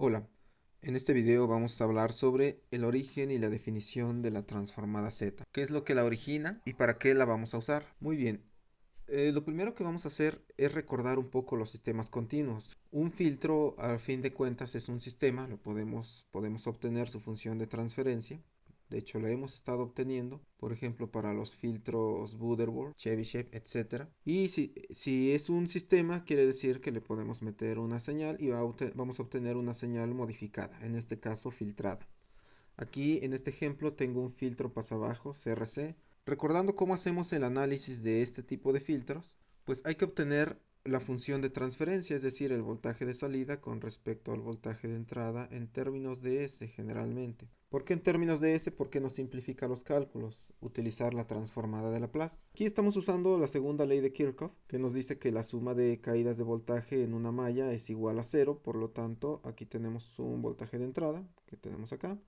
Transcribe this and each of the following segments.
Hola, en este video vamos a hablar sobre el origen y la definición de la transformada Z. ¿Qué es lo que la origina y para qué la vamos a usar? Muy bien, lo primero que vamos a hacer es recordar un poco los sistemas continuos. Un filtro, al fin de cuentas, es un sistema, podemos obtener su función de transferencia. De hecho, la hemos estado obteniendo, por ejemplo, para los filtros Butterworth, Chebyshev, etcétera. Y si es un sistema, quiere decir que le podemos meter una señal y vamos a obtener una señal modificada, en este caso filtrada. Aquí en este ejemplo tengo un filtro pasabajo CRC. Recordando cómo hacemos el análisis de este tipo de filtros, pues hay que obtener la función de transferencia, es decir, el voltaje de salida con respecto al voltaje de entrada en términos de S generalmente. ¿Por qué en términos de S? Porque nos simplifica los cálculos utilizar la transformada de Laplace. Aquí estamos usando la segunda ley de Kirchhoff, que nos dice que la suma de caídas de voltaje en una malla es igual a cero. Por lo tanto, aquí tenemos un voltaje de entrada que tenemos acá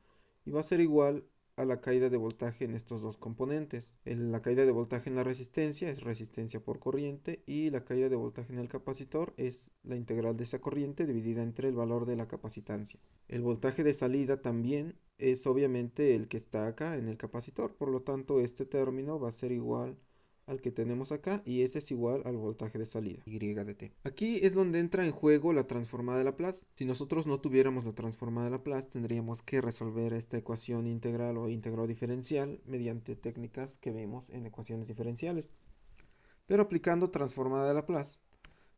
y va a ser igual a la caída de voltaje en estos dos componentes. La caída de voltaje en la resistencia es resistencia por corriente y la caída de voltaje en el capacitor es la integral de esa corriente dividida entre el valor de la capacitancia. El voltaje de salida también es obviamente el que está acá en el capacitor, por lo tanto este término va a ser igual al que tenemos acá y ese es igual al voltaje de salida, Y de t. Aquí es donde entra en juego la transformada de Laplace. Si nosotros no tuviéramos la transformada de Laplace, tendríamos que resolver esta ecuación integral o íntegro diferencial mediante técnicas que vemos en ecuaciones diferenciales. Pero aplicando transformada de Laplace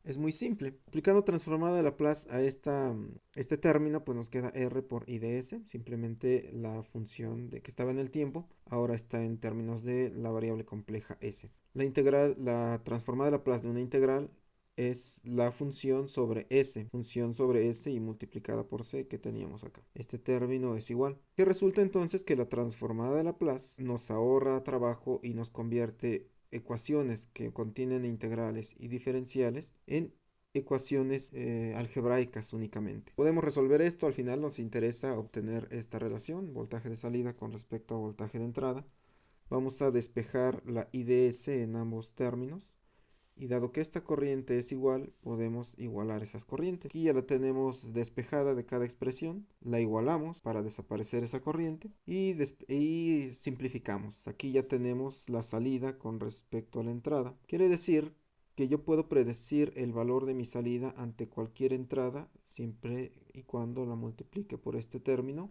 es muy simple. Aplicando transformada de Laplace a este término, pues nos queda r por I de s. Simplemente la función de que estaba en el tiempo, ahora está en términos de la variable compleja s. La transformada de Laplace de una integral es la función sobre s y multiplicada por c que teníamos acá. Este término es igual. Que resulta entonces que la transformada de Laplace nos ahorra trabajo y nos convierte ecuaciones que contienen integrales y diferenciales en ecuaciones algebraicas únicamente. Podemos resolver esto, al final nos interesa obtener esta relación, voltaje de salida con respecto a voltaje de entrada. Vamos a despejar la IDS en ambos términos. Y dado que esta corriente es igual, podemos igualar esas corrientes. Aquí ya la tenemos despejada de cada expresión. La igualamos para desaparecer esa corriente. Y simplificamos. Aquí ya tenemos la salida con respecto a la entrada. Quiere decir que yo puedo predecir el valor de mi salida ante cualquier entrada, siempre y cuando la multiplique por este término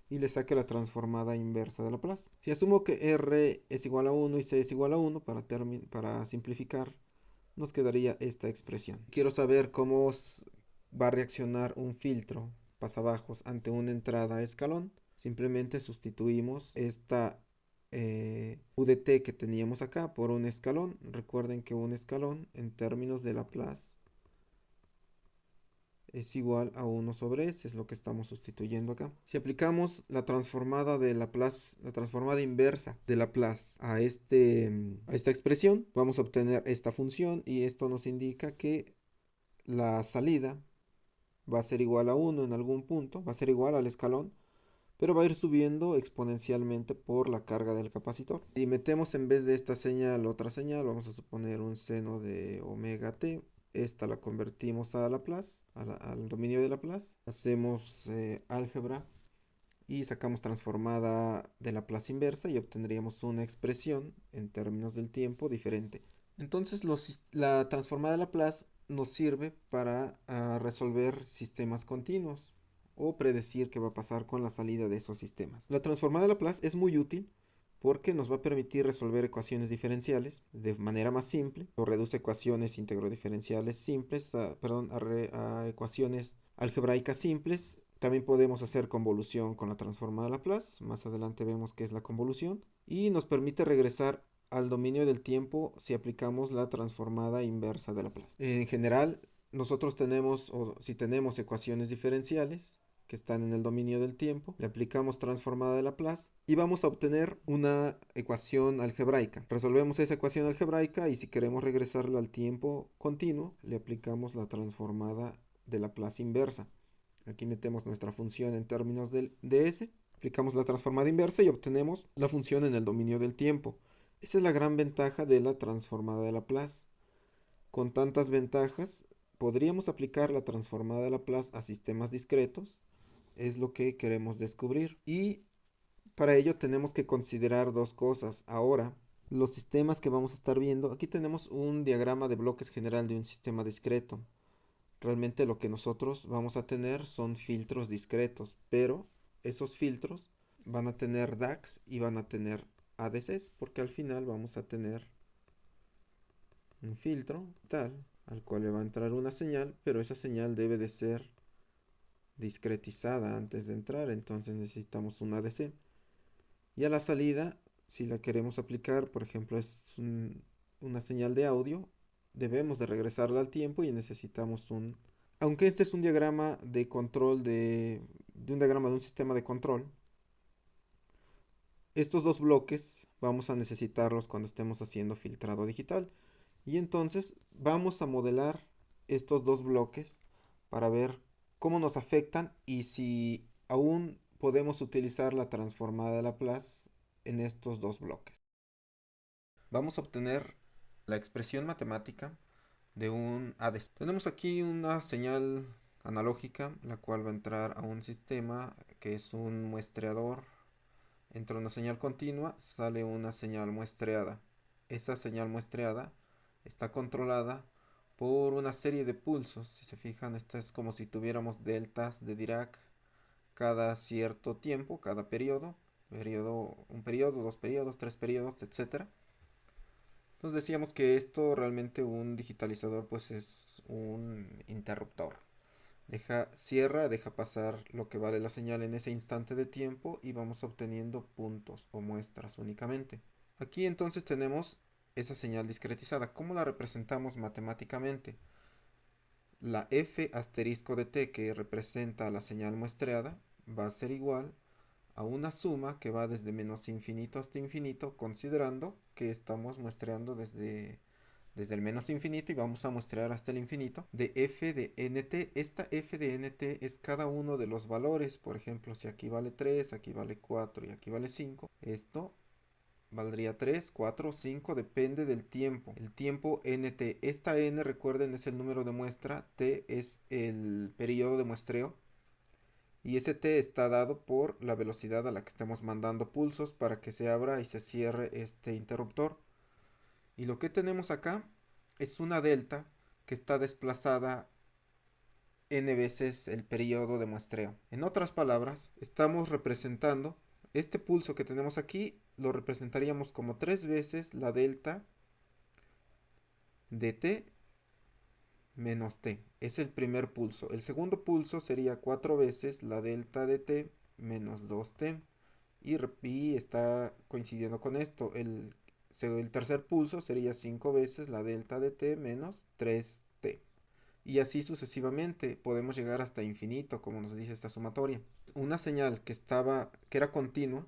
y le saque la transformada inversa de Laplace. Si asumo que R es igual a 1 y C es igual a 1, para simplificar, nos quedaría esta expresión. Quiero saber cómo va a reaccionar un filtro pasabajos ante una entrada a escalón. Simplemente sustituimos esta UDT que teníamos acá por un escalón. Recuerden que un escalón en términos de Laplace es igual a 1 sobre s, es lo que estamos sustituyendo acá. Si aplicamos la transformada de Laplace, la transformada inversa de Laplace a esta expresión, vamos a obtener esta función y esto nos indica que la salida va a ser igual a 1 en algún punto, va a ser igual al escalón, pero va a ir subiendo exponencialmente por la carga del capacitor. Y metemos en vez de esta señal otra señal, vamos a suponer un seno de omega t. Esta la convertimos a Laplace, al dominio de Laplace. Hacemos álgebra y sacamos transformada de Laplace inversa y obtendríamos una expresión en términos del tiempo diferente. Entonces la transformada de Laplace nos sirve para resolver sistemas continuos o predecir qué va a pasar con la salida de esos sistemas. La transformada de Laplace es muy útil porque nos va a permitir resolver ecuaciones diferenciales de manera más simple, o reduce ecuaciones integro-diferenciales simples, a ecuaciones algebraicas simples. También podemos hacer convolución con la transformada de Laplace, más adelante vemos qué es la convolución, y nos permite regresar al dominio del tiempo si aplicamos la transformada inversa de Laplace. En general, nosotros tenemos, o si tenemos ecuaciones diferenciales que están en el dominio del tiempo, le aplicamos transformada de Laplace y vamos a obtener una ecuación algebraica. Resolvemos esa ecuación algebraica y si queremos regresarla al tiempo continuo, le aplicamos la transformada de Laplace inversa. Aquí metemos nuestra función en términos de S, aplicamos la transformada inversa y obtenemos la función en el dominio del tiempo. Esa es la gran ventaja de la transformada de Laplace. Con tantas ventajas, podríamos aplicar la transformada de Laplace a sistemas discretos Es lo que queremos descubrir. Y para ello tenemos que considerar dos cosas. Ahora, los sistemas que vamos a estar viendo, aquí tenemos un diagrama de bloques general de un sistema discreto. Realmente lo que nosotros vamos a tener son filtros discretos, pero esos filtros van a tener DACs y van a tener ADCs, porque al final vamos a tener un filtro tal al cual le va a entrar una señal, pero esa señal debe de ser discretizada antes de entrar, entonces necesitamos un ADC. Y a la salida, si la queremos aplicar, por ejemplo, una señal de audio, debemos de regresarla al tiempo y necesitamos un... Aunque este es un diagrama de control de un diagrama de un sistema de control, estos dos bloques vamos a necesitarlos cuando estemos haciendo filtrado digital. Y entonces vamos a modelar estos dos bloques para ver cómo nos afectan y si aún podemos utilizar la transformada de Laplace en estos dos bloques. Vamos a obtener la expresión matemática de un ADC. Tenemos aquí una señal analógica, la cual va a entrar a un sistema que es un muestreador. Entra una señal continua, sale una señal muestreada. Esa señal muestreada está controlada por una serie de pulsos. Si se fijan, esta es como si tuviéramos deltas de Dirac cada cierto tiempo, cada periodo, un periodo, dos periodos, tres periodos, etcétera. Entonces decíamos que esto realmente un digitalizador pues es un interruptor. Cierra, deja pasar lo que vale la señal en ese instante de tiempo y vamos obteniendo puntos o muestras únicamente. Aquí entonces tenemos esa señal discretizada. ¿Cómo la representamos matemáticamente? La f asterisco de t que representa la señal muestreada va a ser igual a una suma que va desde menos infinito hasta infinito, considerando que estamos muestreando desde el menos infinito y vamos a muestrear hasta el infinito, de f de nt. Esta f de nt es cada uno de los valores. Por ejemplo, si aquí vale 3, aquí vale 4 y aquí vale 5, esto valdría 3, 4, 5, depende del tiempo. El tiempo nt. Esta n, recuerden, es el número de muestra, t es el periodo de muestreo y ese t está dado por la velocidad a la que estemos mandando pulsos para que se abra y se cierre este interruptor. Y lo que tenemos acá es una delta que está desplazada n veces el periodo de muestreo. En otras palabras, estamos representando este pulso que tenemos aquí, lo representaríamos como 3 veces la delta de t menos t. Es el primer pulso. El segundo pulso sería 4 veces la delta de t menos 2t. Y está coincidiendo con esto. El tercer pulso sería 5 veces la delta de t menos 3t. Y así sucesivamente podemos llegar hasta infinito, como nos dice esta sumatoria. Una señal que era continua,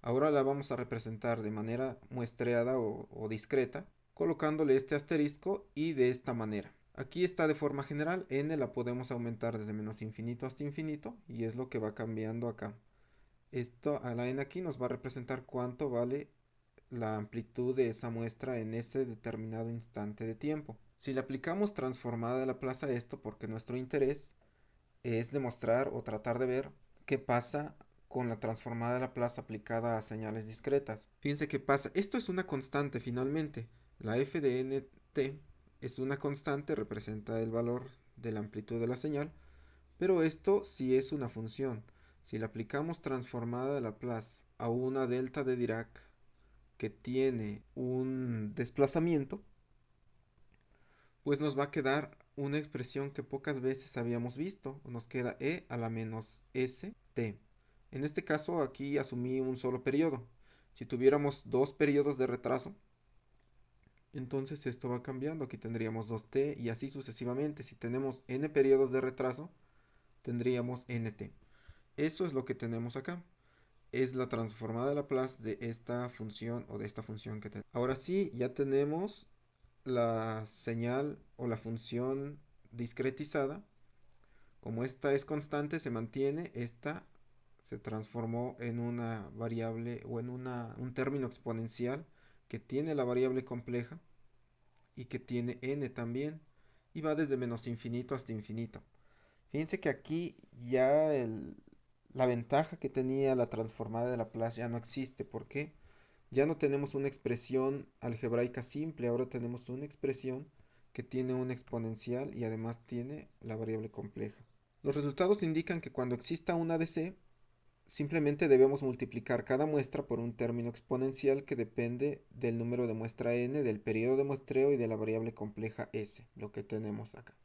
ahora la vamos a representar de manera muestreada o discreta, colocándole este asterisco y de esta manera. Aquí está de forma general, n la podemos aumentar desde menos infinito hasta infinito y es lo que va cambiando acá. Esto a la n aquí nos va a representar cuánto vale la amplitud de esa muestra en ese determinado instante de tiempo. Si le aplicamos transformada de Laplace a esto, porque nuestro interés es demostrar o tratar de ver qué pasa con la transformada de Laplace aplicada a señales discretas. Fíjense qué pasa. Esto es una constante finalmente. La f de nt es una constante, representa el valor de la amplitud de la señal, pero esto sí es una función. Si le aplicamos transformada de Laplace a una delta de Dirac que tiene un desplazamiento, pues nos va a quedar una expresión que pocas veces habíamos visto. Nos queda e a la menos st. En este caso aquí asumí un solo periodo. Si tuviéramos dos periodos de retraso, entonces esto va cambiando. Aquí tendríamos 2t y así sucesivamente. Si tenemos n periodos de retraso, tendríamos nt. Eso es lo que tenemos acá. Es la transformada de Laplace de esta función o de esta función que tenemos. Ahora sí, ya tenemos la señal o la función discretizada. Como esta es constante, se mantiene, esta se transformó en una variable o en un término exponencial que tiene la variable compleja y que tiene n también y va desde menos infinito hasta infinito. Fíjense que aquí ya la ventaja que tenía la transformada de Laplace ya no existe. ¿Por qué? Ya no tenemos una expresión algebraica simple, ahora tenemos una expresión que tiene una exponencial y además tiene la variable compleja. Los resultados indican que cuando exista una DC, simplemente debemos multiplicar cada muestra por un término exponencial que depende del número de muestra n, del periodo de muestreo y de la variable compleja s, lo que tenemos acá.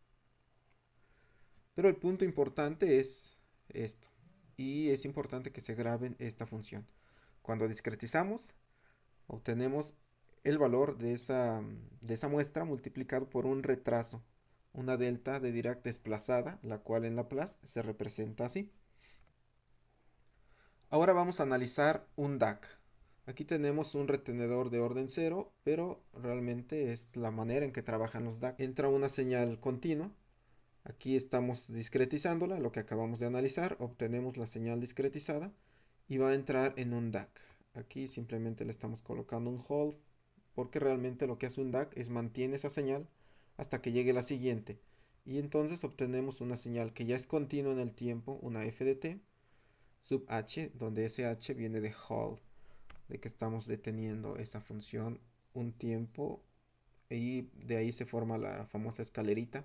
Pero el punto importante es esto, y es importante que se graben esta función. Cuando discretizamos, obtenemos el valor de esa muestra multiplicado por un retraso, una delta de Dirac desplazada, la cual en Laplace se representa así. Ahora vamos a analizar un DAC. Aquí tenemos un retenedor de orden cero, pero realmente es la manera en que trabajan los DAC. Entra una señal continua. Aquí estamos discretizándola, lo que acabamos de analizar. Obtenemos la señal discretizada y va a entrar en un DAC. Aquí simplemente le estamos colocando un hold, porque realmente lo que hace un DAC es mantiene esa señal hasta que llegue la siguiente. Y entonces obtenemos una señal que ya es continua en el tiempo, una f de t sub h, donde ese h viene de hold, de que estamos deteniendo esa función un tiempo, y de ahí se forma la famosa escalerita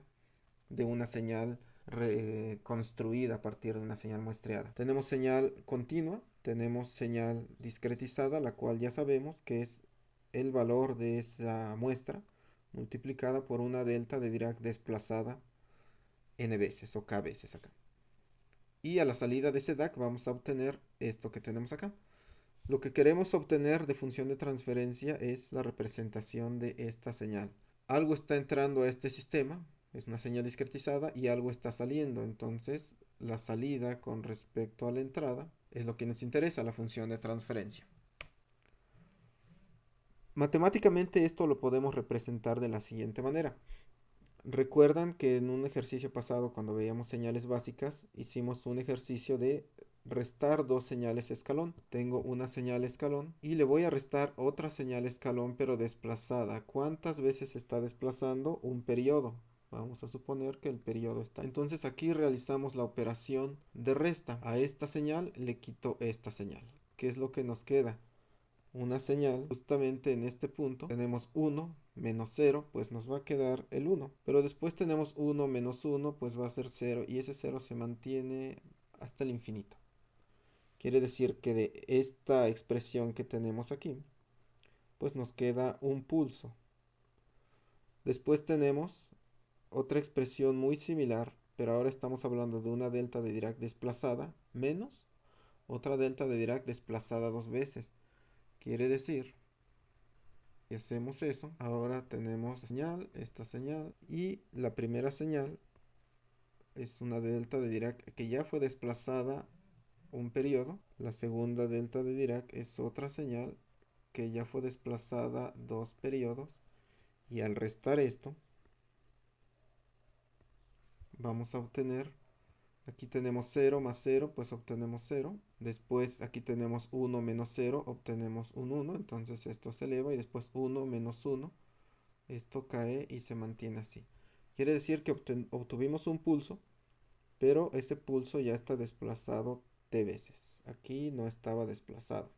de una señal construida a partir de una señal muestreada. Tenemos señal continua, tenemos señal discretizada, la cual ya sabemos que es el valor de esa muestra multiplicada por una delta de Dirac desplazada n veces o k veces acá. Y a la salida de ese DAC vamos a obtener esto que tenemos acá. Lo que queremos obtener de función de transferencia es la representación de esta señal. Algo está entrando a este sistema, es una señal discretizada, y algo está saliendo. Entonces, la salida con respecto a la entrada es lo que nos interesa, la función de transferencia. Matemáticamente esto lo podemos representar de la siguiente manera. Recuerdan que en un ejercicio pasado, cuando veíamos señales básicas, hicimos un ejercicio de restar dos señales escalón. Tengo una señal escalón y le voy a restar otra señal escalón, pero desplazada. ¿Cuántas veces está desplazando? Un periodo. Vamos a suponer que el periodo está. Entonces aquí realizamos la operación de resta. A esta señal le quito esta señal. ¿Qué es lo que nos queda? Una señal. Justamente en este punto tenemos 1 menos 0, pues nos va a quedar el 1. Pero después tenemos 1 menos 1, pues va a ser 0, y ese 0 se mantiene hasta el infinito. Quiere decir que de esta expresión que tenemos aquí, pues nos queda un pulso. Después tenemos otra expresión muy similar, pero ahora estamos hablando de una delta de Dirac desplazada menos otra delta de Dirac desplazada dos veces. Quiere decir, si hacemos eso, ahora tenemos esta señal, y la primera señal es una delta de Dirac que ya fue desplazada un periodo. La segunda delta de Dirac es otra señal que ya fue desplazada dos periodos, y al restar esto vamos a obtener, aquí tenemos 0 más 0, pues obtenemos 0. Después aquí tenemos 1 menos 0, obtenemos un 1, entonces esto se eleva, y después 1 menos 1, esto cae y se mantiene así. Quiere decir que obtuvimos un pulso, pero ese pulso ya está desplazado t veces. Aquí no estaba desplazado.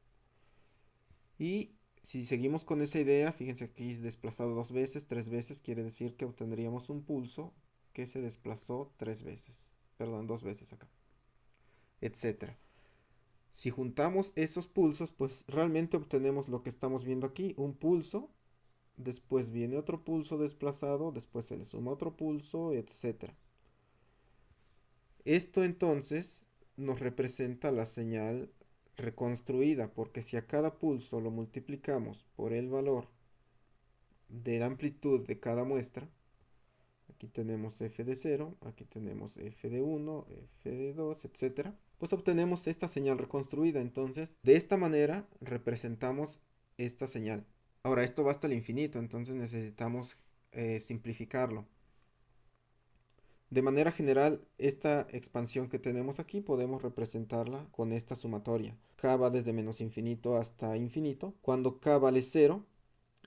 Y si seguimos con esa idea, fíjense aquí es desplazado dos veces, tres veces, quiere decir que obtendríamos un pulso que se desplazó tres veces. Perdón, dos veces acá, etcétera. Si juntamos esos pulsos, pues realmente obtenemos lo que estamos viendo aquí, un pulso, después viene otro pulso desplazado, después se le suma otro pulso, etcétera. Esto entonces nos representa la señal reconstruida, porque si a cada pulso lo multiplicamos por el valor de la amplitud de cada muestra, aquí tenemos f de 0, aquí tenemos f de 1, f de 2, etcétera, pues obtenemos esta señal reconstruida. Entonces, de esta manera representamos esta señal. Ahora, esto va hasta el infinito, entonces necesitamos simplificarlo. De manera general, esta expansión que tenemos aquí podemos representarla con esta sumatoria. K va desde menos infinito hasta infinito. Cuando K vale 0,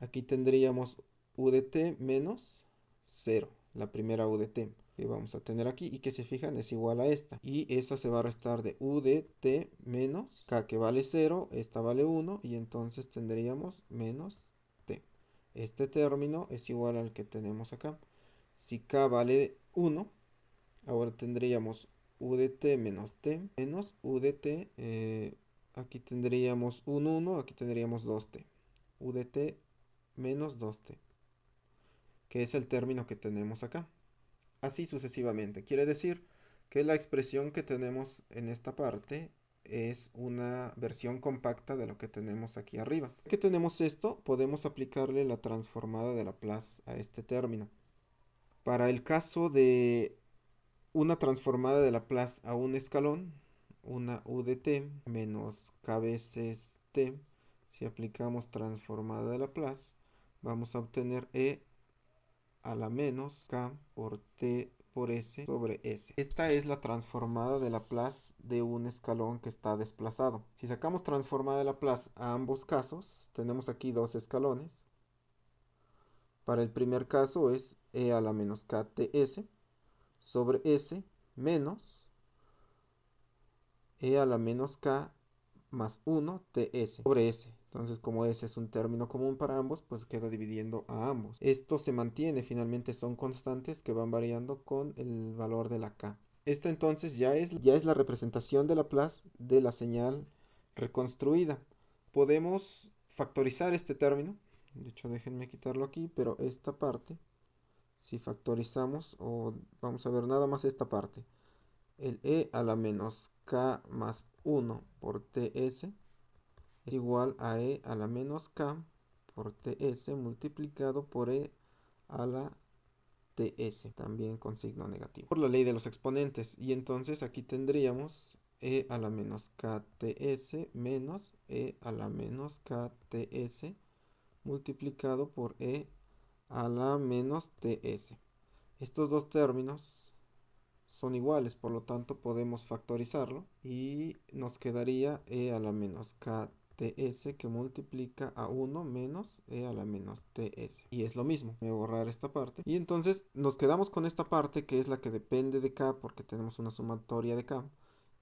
aquí tendríamos u de t menos 0, la primera u de t. que vamos a tener aquí y que se fijan es igual a esta. Y esta se va a restar de u de t menos k que vale 0, esta vale 1 y entonces tendríamos menos t. Este término es igual al que tenemos acá. Si k vale 1, ahora tendríamos u de t menos u de t. Aquí tendríamos un 1, aquí tendríamos 2t. U de t menos 2t, que es el término que tenemos acá. Así sucesivamente. Quiere decir que la expresión que tenemos en esta parte es una versión compacta de lo que tenemos aquí arriba. Ya que tenemos esto, podemos aplicarle la transformada de Laplace a este término. Para el caso de una transformada de Laplace a un escalón, una u de t menos k veces t, si aplicamos transformada de Laplace, vamos a obtener e a la menos k por t por s sobre s. Esta es la transformada de Laplace de un escalón que está desplazado. Si sacamos transformada de Laplace a ambos casos, tenemos aquí dos escalones. Para el primer caso es e a la menos k ts sobre s menos e a la menos k más 1 ts sobre s. Entonces, como s es un término común para ambos, pues queda dividiendo a ambos. Esto se mantiene, finalmente son constantes que van variando con el valor de la k. Esta entonces ya es la representación de Laplace de la señal reconstruida. Podemos factorizar este término. De hecho, déjenme quitarlo aquí, pero esta parte, si factorizamos, o vamos a ver nada más esta parte, el e a la menos k más 1 por ts es igual a e a la menos k por ts multiplicado por e a la ts, también con signo negativo, por la ley de los exponentes. Y entonces aquí tendríamos e a la menos kts menos e a la menos kts multiplicado por e a la menos ts. Estos dos términos son iguales, por lo tanto podemos factorizarlo y nos quedaría e a la menos kts que multiplica a 1 menos e a la menos ts. Y es lo mismo, voy a borrar esta parte. Y entonces nos quedamos con esta parte que es la que depende de k porque tenemos una sumatoria de k.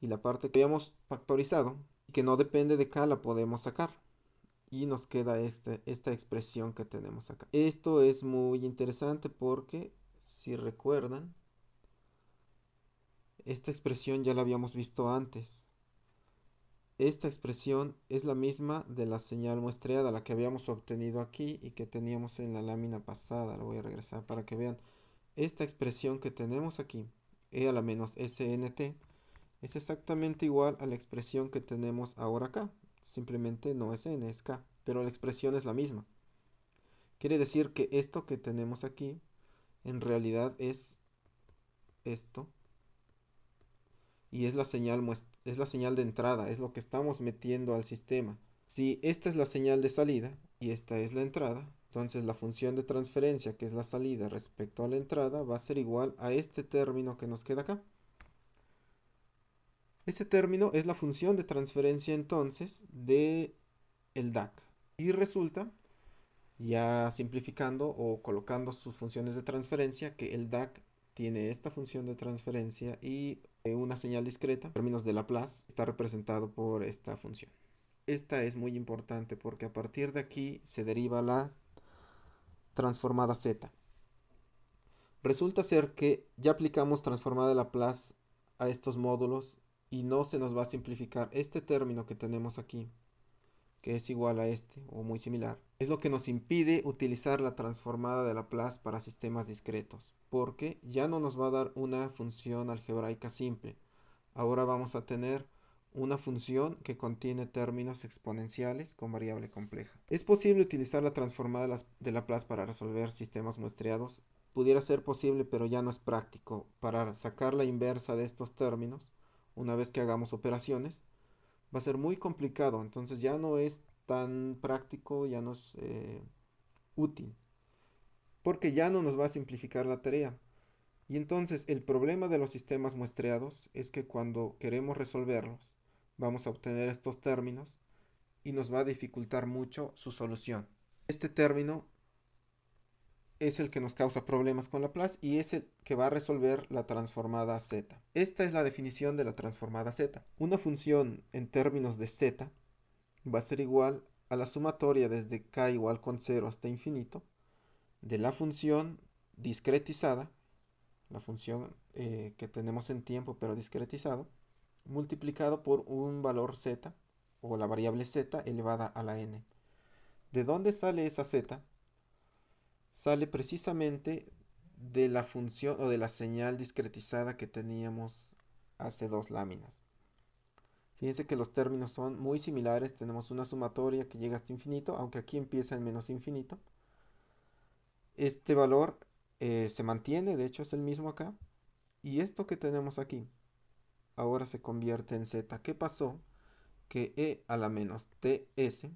Y la parte que habíamos factorizado y que no depende de k la podemos sacar. Y nos queda esta expresión que tenemos acá. Esto es muy interesante porque, si recuerdan, esta expresión ya la habíamos visto antes. Esta expresión es la misma de la señal muestreada, la que habíamos obtenido aquí y que teníamos en la lámina pasada. La voy a regresar para que vean. Esta expresión que tenemos aquí, e a la menos snt, es exactamente igual a la expresión que tenemos ahora acá. Simplemente no es n, es k, pero la expresión es la misma. Quiere decir que esto que tenemos aquí en realidad es esto y es la señal de entrada, es lo que estamos metiendo al sistema. Si esta es la señal de salida y esta es la entrada, entonces la función de transferencia, que es la salida respecto a la entrada, va a ser igual a este término que nos queda acá. Ese término es la función de transferencia entonces de el DAC. Y resulta, ya simplificando o colocando sus funciones de transferencia, que el DAC tiene esta función de transferencia y una señal discreta, en términos de Laplace, está representado por esta función. Esta es muy importante porque a partir de aquí se deriva la transformada z. Resulta ser que ya aplicamos transformada de Laplace a estos módulos y no se nos va a simplificar este término que tenemos aquí, que es igual a este o muy similar. Es lo que nos impide utilizar la transformada de Laplace para sistemas discretos, porque ya no nos va a dar una función algebraica simple. Ahora vamos a tener una función que contiene términos exponenciales con variable compleja. ¿Es posible utilizar la transformada de Laplace para resolver sistemas muestreados? Pudiera ser posible, pero ya no es práctico. Para sacar la inversa de estos términos, una vez que hagamos operaciones, va a ser muy complicado. Entonces ya no es tan práctico, ya no es útil, porque ya no nos va a simplificar la tarea. Y entonces el problema de los sistemas muestreados es que cuando queremos resolverlos, vamos a obtener estos términos y nos va a dificultar mucho su solución. Este término es el que nos causa problemas con Laplace y es el que va a resolver la transformada z. Esta es la definición de la transformada z. Una función en términos de z va a ser igual a la sumatoria desde k igual con 0 hasta infinito de la función discretizada, la función que tenemos en tiempo pero discretizado, multiplicado por un valor z o la variable z elevada a la n. ¿De dónde sale esa z? Sale precisamente de la función o de la señal discretizada que teníamos hace dos láminas. Fíjense que los términos son muy similares. Tenemos una sumatoria que llega hasta infinito, aunque aquí empieza en menos infinito. Este valor se mantiene, de hecho es el mismo acá. Y esto que tenemos aquí ahora se convierte en z. ¿Qué pasó? Que e a la menos ts,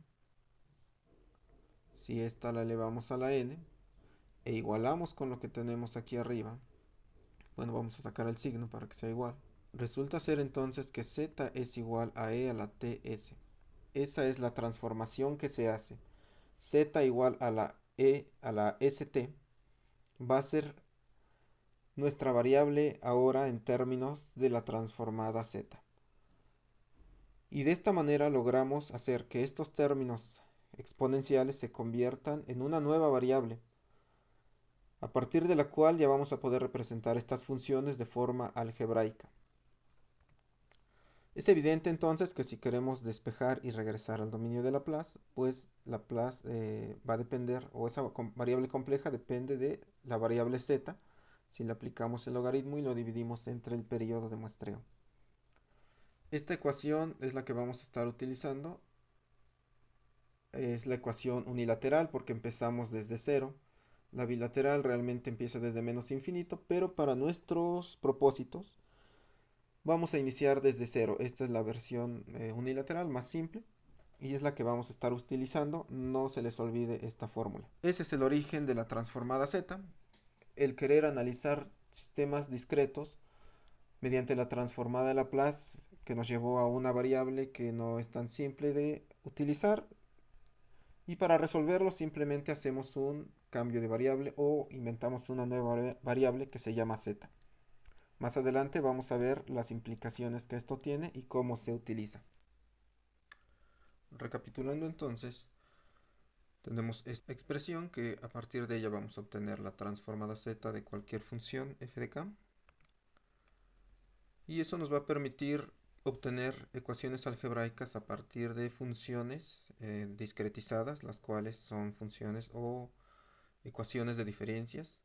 si esta la elevamos a la n, e igualamos con lo que tenemos aquí arriba, bueno, vamos a sacar el signo para que sea igual. Resulta ser entonces que z es igual a e a la ts. Esa es la transformación que se hace. Z igual a la e a la st va a ser nuestra variable ahora en términos de la transformada z. Y de esta manera logramos hacer que estos términos exponenciales se conviertan en una nueva variable, a partir de la cual ya vamos a poder representar estas funciones de forma algebraica. Es evidente entonces que si queremos despejar y regresar al dominio de Laplace, pues Laplace va a depender, o esa variable compleja depende de la variable z, si le aplicamos el logaritmo y lo dividimos entre el periodo de muestreo. Esta ecuación es la que vamos a estar utilizando. Es la ecuación unilateral porque empezamos desde cero. La bilateral realmente empieza desde menos infinito, pero para nuestros propósitos vamos a iniciar desde cero. Esta es la versión unilateral más simple y es la que vamos a estar utilizando. No se les olvide esta fórmula. Ese es el origen de la transformada z. El querer analizar sistemas discretos mediante la transformada de Laplace, que nos llevó a una variable que no es tan simple de utilizar, y para resolverlo simplemente hacemos un cambio de variable o inventamos una nueva variable que se llama z. Más adelante vamos a ver las implicaciones que esto tiene y cómo se utiliza. Recapitulando entonces, tenemos esta expresión que a partir de ella vamos a obtener la transformada z de cualquier función f de k. Y eso nos va a permitir obtener ecuaciones algebraicas a partir de funciones discretizadas, las cuales son funciones o ecuaciones de diferencias.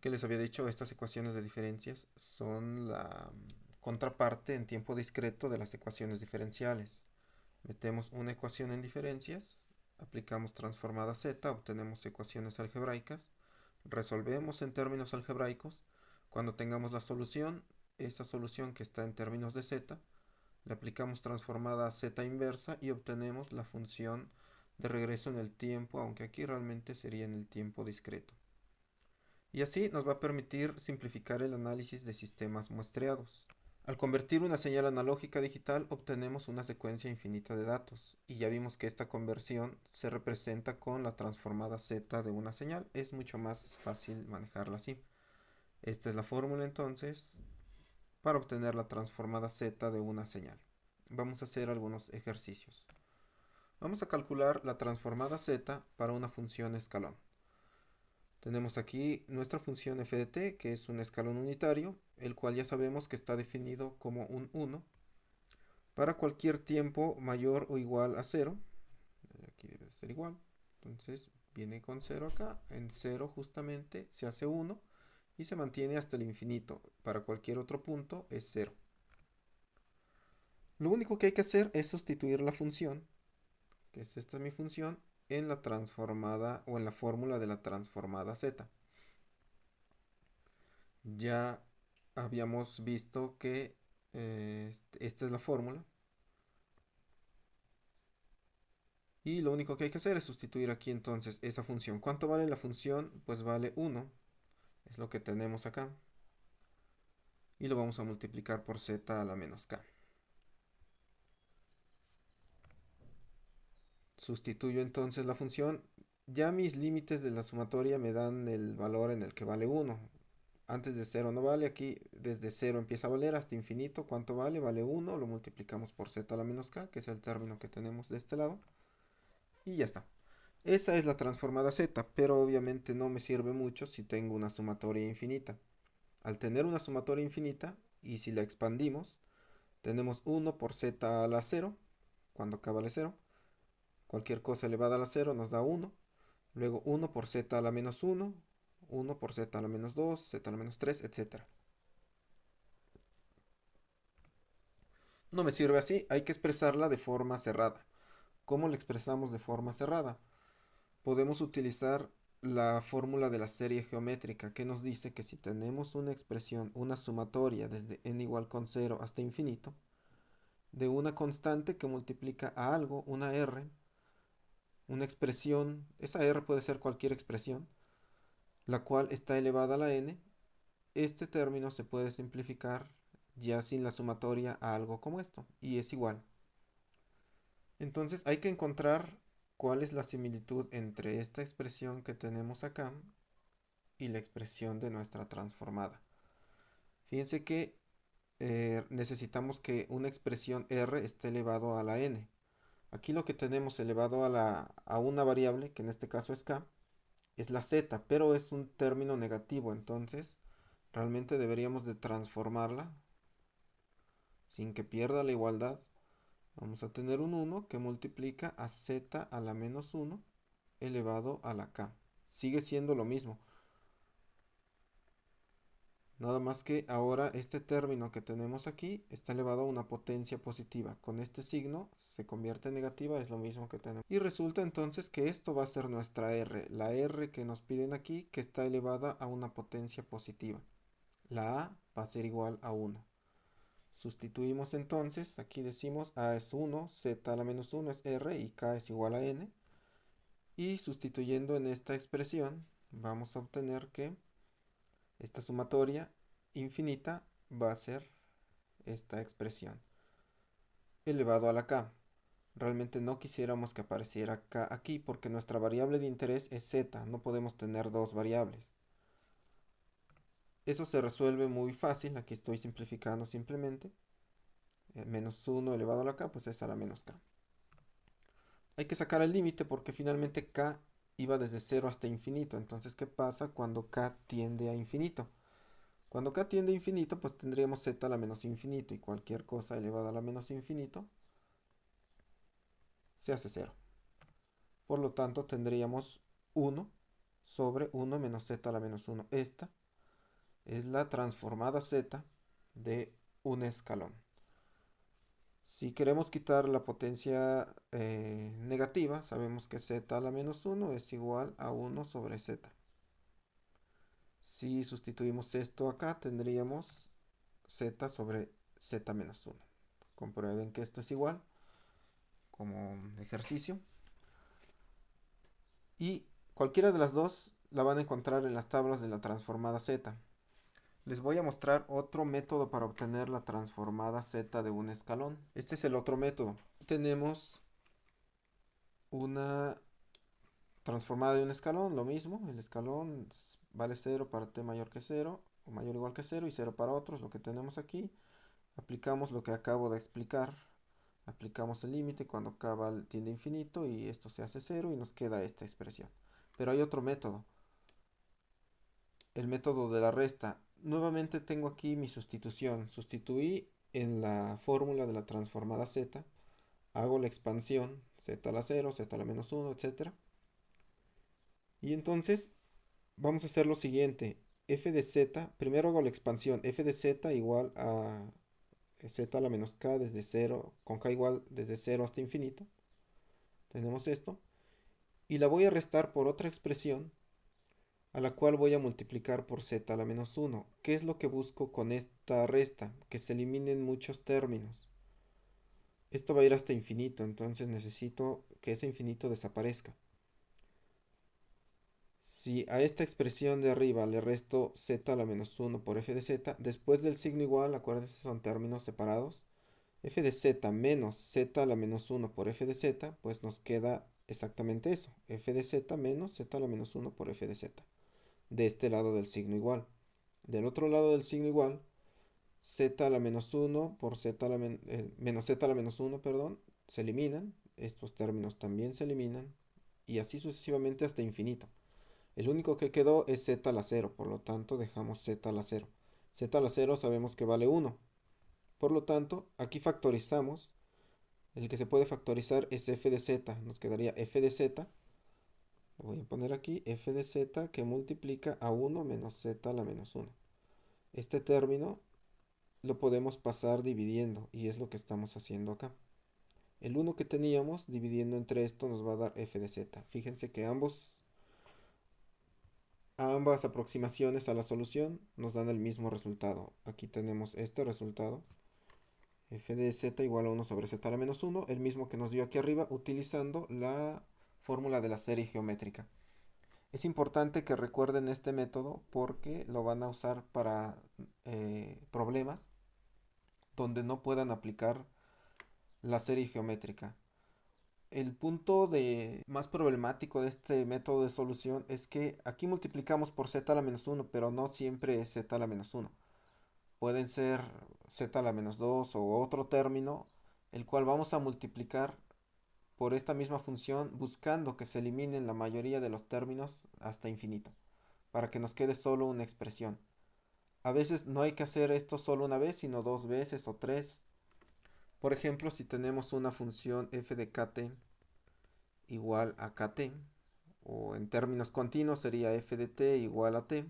¿Qué les había dicho? Estas ecuaciones de diferencias son la contraparte en tiempo discreto de las ecuaciones diferenciales. Metemos una ecuación en diferencias, aplicamos transformada z, obtenemos ecuaciones algebraicas, resolvemos en términos algebraicos. Cuando tengamos la solución, esa solución que está en términos de z, le aplicamos transformada z inversa y obtenemos la función de regreso en el tiempo, aunque aquí realmente sería en el tiempo discreto. Y así nos va a permitir simplificar el análisis de sistemas muestreados. Al convertir una señal analógica a digital obtenemos una secuencia infinita de datos y ya vimos que esta conversión se representa con la transformada z de una señal. Es mucho más fácil manejarla así. Esta es la fórmula entonces para obtener la transformada z de una señal. Vamos a hacer algunos ejercicios. Vamos a calcular la transformada z para una función escalón. Tenemos aquí nuestra función f de t, que es un escalón unitario, el cual ya sabemos que está definido como un 1 para cualquier tiempo mayor o igual a 0. Aquí debe ser igual. Entonces viene con 0 acá. En 0 justamente se hace 1 y se mantiene hasta el infinito. Para cualquier otro punto es 0. Lo único que hay que hacer es sustituir la función, que es esta mi función, en la transformada o en la fórmula de la transformada z. Ya habíamos visto que esta es la fórmula. Y lo único que hay que hacer es sustituir aquí entonces esa función. ¿Cuánto vale la función? Pues vale 1. Es lo que tenemos acá. Y lo vamos a multiplicar por z a la menos k. Sustituyo entonces la función. Ya mis límites de la sumatoria me dan el valor en el que vale uno. Antes de cero no vale, aquí desde cero empieza a valer hasta infinito. ¿Cuánto vale? Vale uno, lo multiplicamos por z a la menos k, que es el término que tenemos de este lado. Y ya está. Esa es la transformada z, pero obviamente no me sirve mucho si tengo una sumatoria infinita. Al tener una sumatoria infinita, y si la expandimos, tenemos 1 por z a la cero, cuando k vale cero. Cualquier cosa elevada a la cero nos da uno. Luego 1 por z a la menos uno, 1 por z a la menos 2, z a la menos 3, etc. No me sirve así, hay que expresarla de forma cerrada. ¿Cómo la expresamos de forma cerrada? Podemos utilizar la fórmula de la serie geométrica que nos dice que si tenemos una expresión, una sumatoria desde n igual con cero hasta infinito, de una constante que multiplica a algo, una r, una expresión, esa r puede ser cualquier expresión, la cual está elevada a la n, este término se puede simplificar ya sin la sumatoria a algo como esto, y es igual. Entonces hay que encontrar cuál es la similitud entre esta expresión que tenemos acá y la expresión de nuestra transformada. Fíjense que necesitamos que una expresión r esté elevado a la n. Aquí lo que tenemos elevado a una variable, que en este caso es k, es la z, pero es un término negativo, entonces realmente deberíamos de transformarla sin que pierda la igualdad. Vamos a tener un 1 que multiplica a z a la menos 1 elevado a la k. Sigue siendo lo mismo. Nada más que ahora este término que tenemos aquí está elevado a una potencia positiva. Con este signo se convierte en negativa, es lo mismo que tenemos. Y resulta entonces que esto va a ser nuestra r. La r que nos piden aquí que está elevada a una potencia positiva. La a va a ser igual a 1. Sustituimos entonces, aquí decimos a es 1, z a la menos 1 es r y k es igual a n. Y sustituyendo en esta expresión vamos a obtener que esta sumatoria infinita va a ser esta expresión elevado a la k. Realmente no quisiéramos que apareciera k aquí porque nuestra variable de interés es z, no podemos tener dos variables. Eso se resuelve muy fácil, aquí estoy simplificando simplemente. Menos 1 elevado a la k, pues es a la menos k. Hay que sacar el límite porque finalmente k iba desde 0 hasta infinito. Entonces, ¿qué pasa cuando k tiende a infinito? Cuando k tiende a infinito, pues tendríamos z a la menos infinito y cualquier cosa elevada a la menos infinito se hace 0. Por lo tanto, tendríamos 1 sobre 1 menos z a la menos 1. Esta es la transformada z de un escalón. Si queremos quitar la potencia negativa, sabemos que z a la menos 1 es igual a 1 sobre z. Si sustituimos esto acá, tendríamos z sobre z menos 1. Comprueben que esto es igual como ejercicio. Y cualquiera de las dos la van a encontrar en las tablas de la transformada z. Les voy a mostrar otro método para obtener la transformada z de un escalón. Este es el otro método. Tenemos una transformada de un escalón, lo mismo. El escalón vale 0 para t mayor que 0 o mayor o igual que 0 y 0 para otros, lo que tenemos aquí. Aplicamos lo que acabo de explicar. Aplicamos el límite cuando k tiende a infinito y esto se hace 0 y nos queda esta expresión. Pero hay otro método, el método de la resta. Nuevamente tengo aquí mi sustitución. Sustituí en la fórmula de la transformada z, hago la expansión z a la 0, z a la menos 1, etc. Y entonces vamos a hacer lo siguiente. F de z, primero hago la expansión, f de z igual a z a la menos k desde 0, con k igual desde 0 hasta infinito. Tenemos esto. Y la voy a restar por otra expresión a la cual voy a multiplicar por z a la menos 1. ¿Qué es lo que busco con esta resta? Que se eliminen muchos términos. Esto va a ir hasta infinito, entonces necesito que ese infinito desaparezca. Si a esta expresión de arriba le resto z a la menos 1 por f de z, después del signo igual, acuérdense, son términos separados, f de z menos z a la menos 1 por f de z, pues nos queda exactamente eso, f de z menos z a la menos 1 por f de z, de este lado del signo igual. Del otro lado del signo igual, z a la menos 1 por z a la menos z a la menos 1, perdón, se eliminan, estos términos también se eliminan, y así sucesivamente hasta infinito. El único que quedó es z a la 0, por lo tanto dejamos z a la 0. Z a la 0 sabemos que vale 1, por lo tanto aquí factorizamos, el que se puede factorizar es f de z, nos quedaría f de z, lo voy a poner aquí, f de z que multiplica a 1 menos z a la menos 1. Este término lo podemos pasar dividiendo y es lo que estamos haciendo acá. El 1 que teníamos dividiendo entre esto nos va a dar f de z. Fíjense que ambas aproximaciones a la solución nos dan el mismo resultado. Aquí tenemos este resultado, f de z igual a 1 sobre z a la menos 1, el mismo que nos dio aquí arriba utilizando la fórmula de la serie geométrica. Es importante que recuerden este método porque lo van a usar para problemas donde no puedan aplicar la serie geométrica. El punto más problemático de este método de solución es que aquí multiplicamos por z a la menos 1, pero no siempre es z a la menos 1. Pueden ser z a la menos 2 o otro término, el cual vamos a multiplicar por esta misma función buscando que se eliminen la mayoría de los términos hasta infinito, para que nos quede solo una expresión. A veces no hay que hacer esto solo una vez, sino dos veces o tres. Por ejemplo, si tenemos una función f de kt igual a kt, o en términos continuos sería f de t igual a t.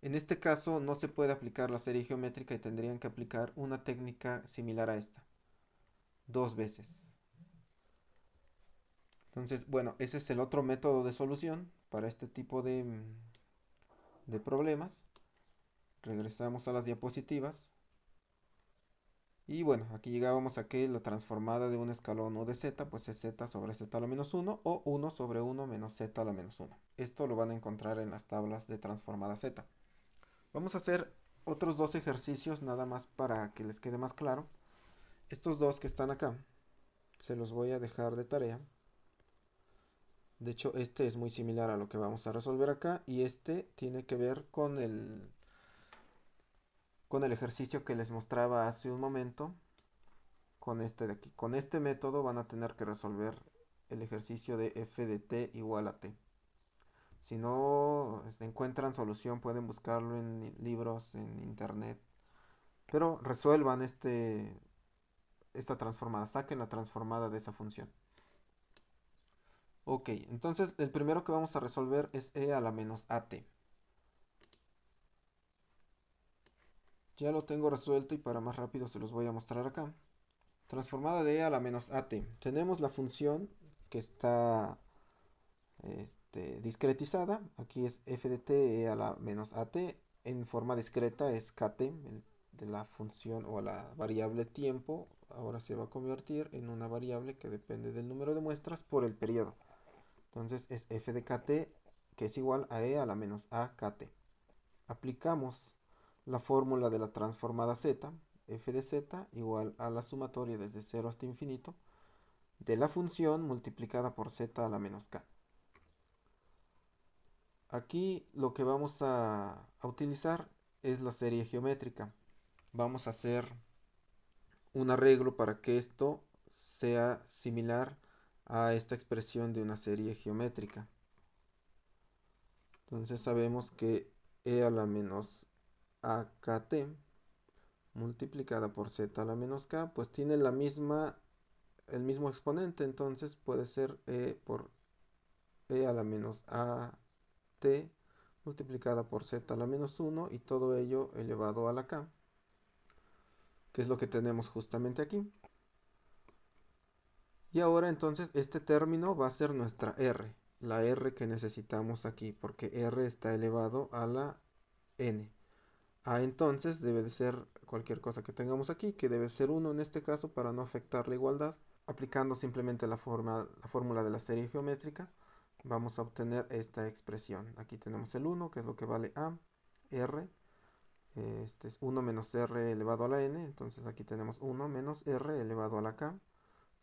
En este caso no se puede aplicar la serie geométrica y tendrían que aplicar una técnica similar a esta, dos veces. Entonces, bueno, ese es el otro método de solución para este tipo de problemas. Regresamos a las diapositivas. Y bueno, aquí llegábamos a que la transformada de un escalón o de z, pues es z sobre z a la menos 1 o 1 sobre 1 menos z a la menos 1. Esto lo van a encontrar en las tablas de transformada z. Vamos a hacer otros dos ejercicios nada más para que les quede más claro. Estos dos que están acá, se los voy a dejar de tarea. De hecho, este es muy similar a lo que vamos a resolver acá y este tiene que ver con el ejercicio que les mostraba hace un momento, con este de aquí. Con este método van a tener que resolver el ejercicio de f de t igual a t. Si no encuentran solución, pueden buscarlo en libros, en internet. Pero resuelvan esta transformada, saquen la transformada de esa función. Ok, entonces el primero que vamos a resolver es e a la menos at. Ya lo tengo resuelto y para más rápido se los voy a mostrar acá. Transformada de e a la menos at. Tenemos la función que está discretizada. Aquí es f de t e a la menos at. En forma discreta es kt, de la función o la variable tiempo. Ahora se va a convertir en una variable que depende del número de muestras por el periodo. Entonces es f de kt que es igual a e a la menos a kt. Aplicamos la fórmula de la transformada z, f de z igual a la sumatoria desde 0 hasta infinito de la función multiplicada por z a la menos k. Aquí lo que vamos a utilizar es la serie geométrica. Vamos a hacer un arreglo para que esto sea similar a esta expresión de una serie geométrica. Entonces sabemos que e a la menos akt multiplicada por z a la menos k, pues tiene el mismo exponente, entonces puede ser e por e a la menos at multiplicada por z a la menos 1 y todo ello elevado a la k, que es lo que tenemos justamente aquí. Y ahora entonces este término va a ser nuestra r, la r que necesitamos aquí, porque r está elevado a la n. A entonces debe de ser cualquier cosa que tengamos aquí, que debe ser 1 en este caso para no afectar la igualdad. Aplicando simplemente la fórmula de la serie geométrica, vamos a obtener esta expresión. Aquí tenemos el 1, que es lo que vale a r. Este es 1 menos r elevado a la n, entonces aquí tenemos 1 menos r elevado a la k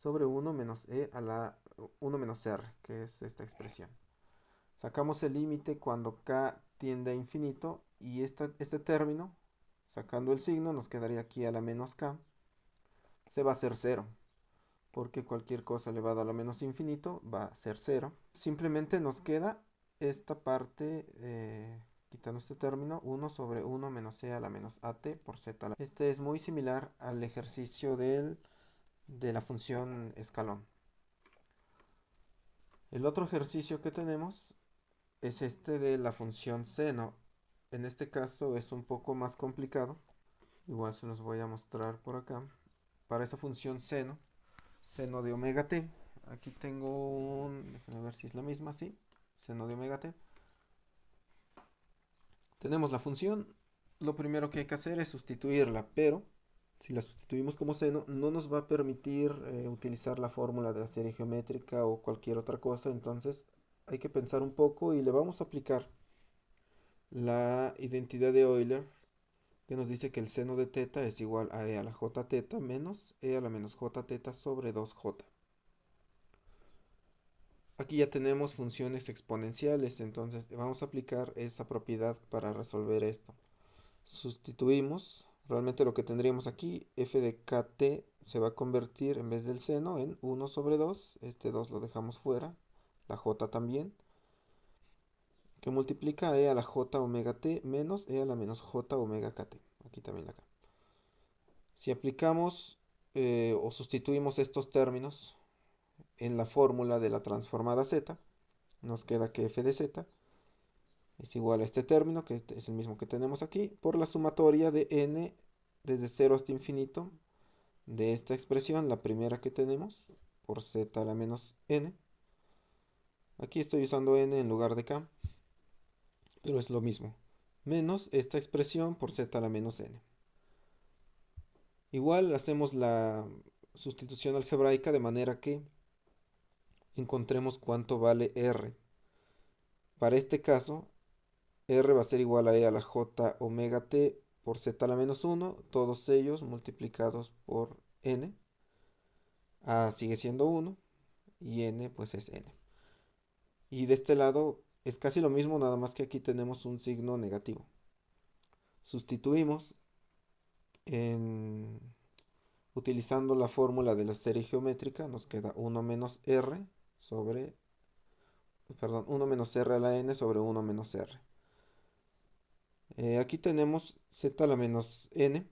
sobre 1 menos e a la 1 menos r, que es esta expresión. Sacamos el límite cuando k tiende a infinito y este término, sacando el signo, nos quedaría aquí a la menos k, se va a hacer 0, porque cualquier cosa elevado a la menos infinito va a ser 0. Simplemente nos queda esta parte, quitando este término, 1 sobre 1 menos c a la menos at por z. Este es muy similar al ejercicio de la función escalón. El otro ejercicio que tenemos es este de la función seno. En este caso es un poco más complicado. Igual se los voy a mostrar por acá. Para esta función seno, seno de omega t. Aquí tengo déjenme ver si es la misma, sí. Seno de omega t. Tenemos la función. Lo primero que hay que hacer es sustituirla, pero si la sustituimos como seno, no nos va a permitir utilizar la fórmula de la serie geométrica o cualquier otra cosa. Entonces hay que pensar un poco y le vamos a aplicar la identidad de Euler, que nos dice que el seno de teta es igual a e a la j teta menos e a la menos j teta sobre 2j. Aquí ya tenemos funciones exponenciales, entonces vamos a aplicar esa propiedad para resolver esto. Sustituimos, realmente lo que tendríamos aquí, f de kt se va a convertir en vez del seno en 1 sobre 2, este 2 lo dejamos fuera, la j también, que multiplica a e a la j omega t menos e a la menos j omega kt, aquí también acá. Si aplicamos o sustituimos estos términos en la fórmula de la transformada z, nos queda que f de z es igual a este término, que es el mismo que tenemos aquí, por la sumatoria de n desde 0 hasta infinito de esta expresión, la primera que tenemos, por z a la menos n. Aquí estoy usando n en lugar de k, pero es lo mismo. Menos esta expresión por z a la menos n. Igual hacemos la sustitución algebraica de manera que encontremos cuánto vale r. Para este caso, r va a ser igual a e a la j omega t por z a la menos 1, todos ellos multiplicados por n. A sigue siendo 1 y n pues es n. Y de este lado es casi lo mismo, nada más que aquí tenemos un signo negativo. Sustituimos utilizando la fórmula de la serie geométrica, nos queda 1 menos r sobre, perdón, 1 menos r a la n sobre 1 menos r. Aquí tenemos z a la menos n.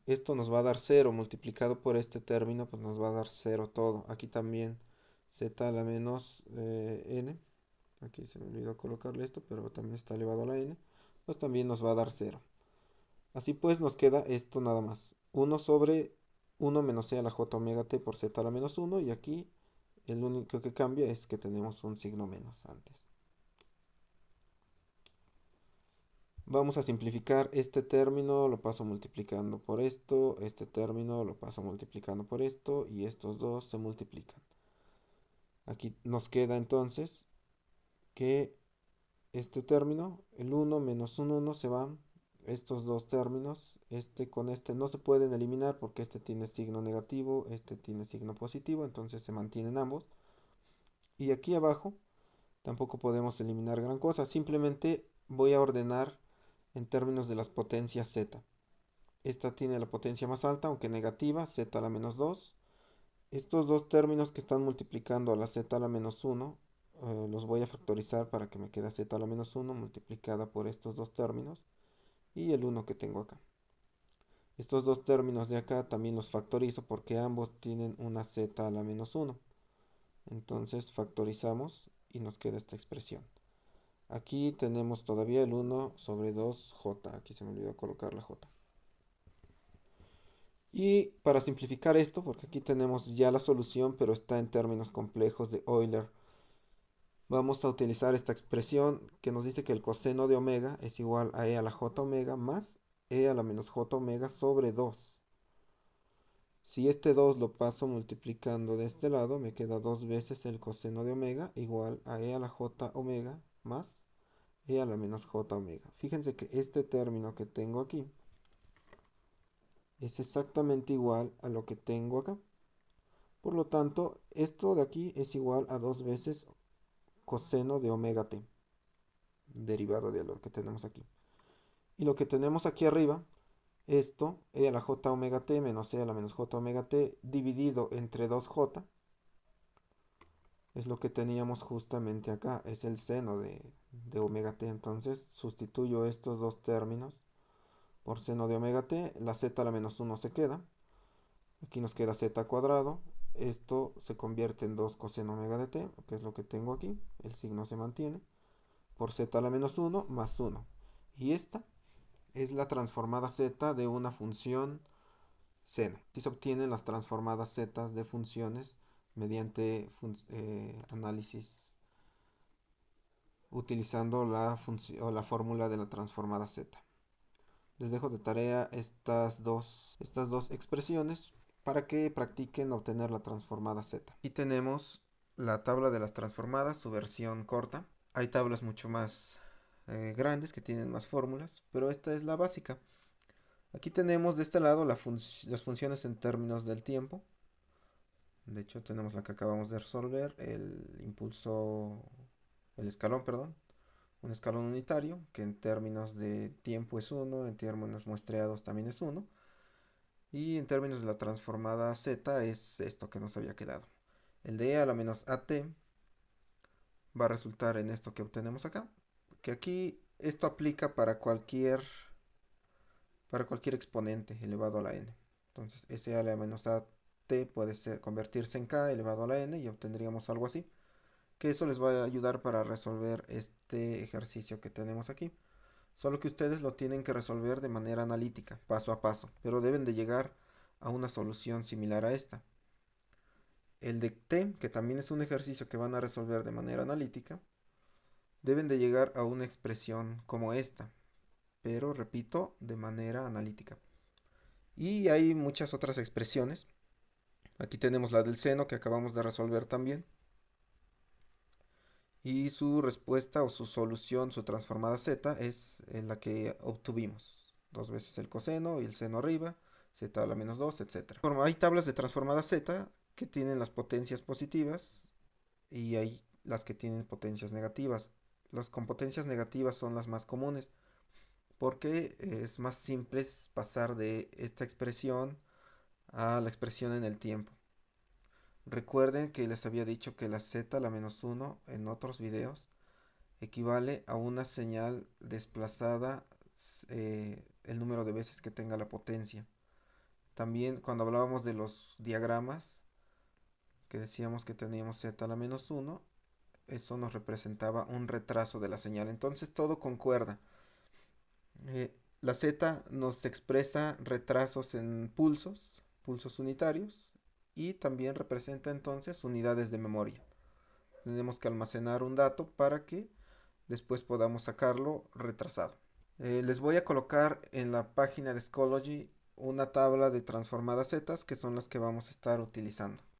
Esto nos va a dar 0 multiplicado por este término, pues nos va a dar 0 todo. Aquí también z a la menos n. Aquí se me olvidó colocarle esto, pero también está elevado a la n. Pues también nos va a dar 0. Así pues nos queda esto nada más. 1 sobre 1 menos c a la j omega t por z a la menos 1. Y aquí el único que cambia es que tenemos un signo menos antes. Vamos a simplificar este término, lo paso multiplicando por esto, este término lo paso multiplicando por esto y estos dos se multiplican. Aquí nos queda entonces que este término, el 1 menos un 1 se van, estos dos términos, este con este no se pueden eliminar porque este tiene signo negativo, este tiene signo positivo, entonces se mantienen ambos. Y aquí abajo tampoco podemos eliminar gran cosa, simplemente voy a ordenar en términos de las potencias z. Esta tiene la potencia más alta, aunque negativa, z a la menos 2. Estos dos términos que están multiplicando a la z a la menos 1, los voy a factorizar para que me quede z a la menos 1 multiplicada por estos dos términos y el 1 que tengo acá. Estos dos términos de acá también los factorizo porque ambos tienen una z a la menos 1. Entonces factorizamos y nos queda esta expresión. Aquí tenemos todavía el 1 sobre 2j. Aquí se me olvidó colocar la j. Y para simplificar esto, porque aquí tenemos ya la solución, pero está en términos complejos de Euler, vamos a utilizar esta expresión que nos dice que el coseno de omega es igual a e a la j omega más e a la menos j omega sobre 2. Si este 2 lo paso multiplicando de este lado, me queda dos veces el coseno de omega igual a e a la j omega más e a la menos j omega. Fíjense que este término que tengo aquí es exactamente igual a lo que tengo acá. Por lo tanto, esto de aquí es igual a 2 veces coseno de omega t, derivado de lo que tenemos aquí. Y lo que tenemos aquí arriba, esto, e a la j omega t menos e a la menos j omega t dividido entre 2j, es lo que teníamos justamente acá, es el seno de omega t. Entonces sustituyo estos dos términos por seno de omega t, la z a la menos 1 se queda, aquí nos queda z cuadrado, esto se convierte en 2 coseno omega de t, que es lo que tengo aquí, el signo se mantiene, por z a la menos 1 más 1. Y esta es la transformada z de una función seno. Así se obtienen las transformadas z de funciones mediante análisis utilizando la fórmula de la transformada z. Les dejo de tarea estas dos expresiones para que practiquen obtener la transformada z. Y tenemos la tabla de las transformadas, su versión corta. Hay tablas mucho más grandes que tienen más fórmulas, pero esta es la básica. Aquí tenemos de este lado las funciones en términos del tiempo. De hecho, tenemos la que acabamos de resolver, el escalón, perdón, un escalón unitario, que en términos de tiempo es 1, en términos muestreados también es 1, y en términos de la transformada z es esto que nos había quedado. El de e a la menos at va a resultar en esto que obtenemos acá, que aquí esto aplica para cualquier exponente elevado a la n. Entonces, s a la menos a t puede convertirse en k elevado a la n y obtendríamos algo así. Que eso les va a ayudar para resolver este ejercicio que tenemos aquí. Solo que ustedes lo tienen que resolver de manera analítica, paso a paso, pero deben de llegar a una solución similar a esta. El de t, que también es un ejercicio que van a resolver de manera analítica, deben de llegar a una expresión como esta, pero repito, de manera analítica. Y hay muchas otras expresiones. Aquí tenemos la del seno que acabamos de resolver también. Y su respuesta o su solución, su transformada z, es la que obtuvimos. Dos veces el coseno y el seno arriba, z a la menos 2, etc. Hay tablas de transformada z que tienen las potencias positivas y hay las que tienen potencias negativas. Las con potencias negativas son las más comunes porque es más simple pasar de esta expresión a la expresión en el tiempo. Recuerden que les había dicho que la z a la menos 1 en otros videos equivale a una señal desplazada el número de veces que tenga la potencia. También cuando hablábamos de los diagramas, que decíamos que teníamos z a la menos 1, eso nos representaba un retraso de la señal. Entonces todo concuerda. La z nos expresa retrasos en pulsos unitarios, y también representa entonces unidades de memoria. Tenemos que almacenar un dato para que después podamos sacarlo retrasado. Les voy a colocar en la página de Schoology una tabla de transformadas zetas que son las que vamos a estar utilizando.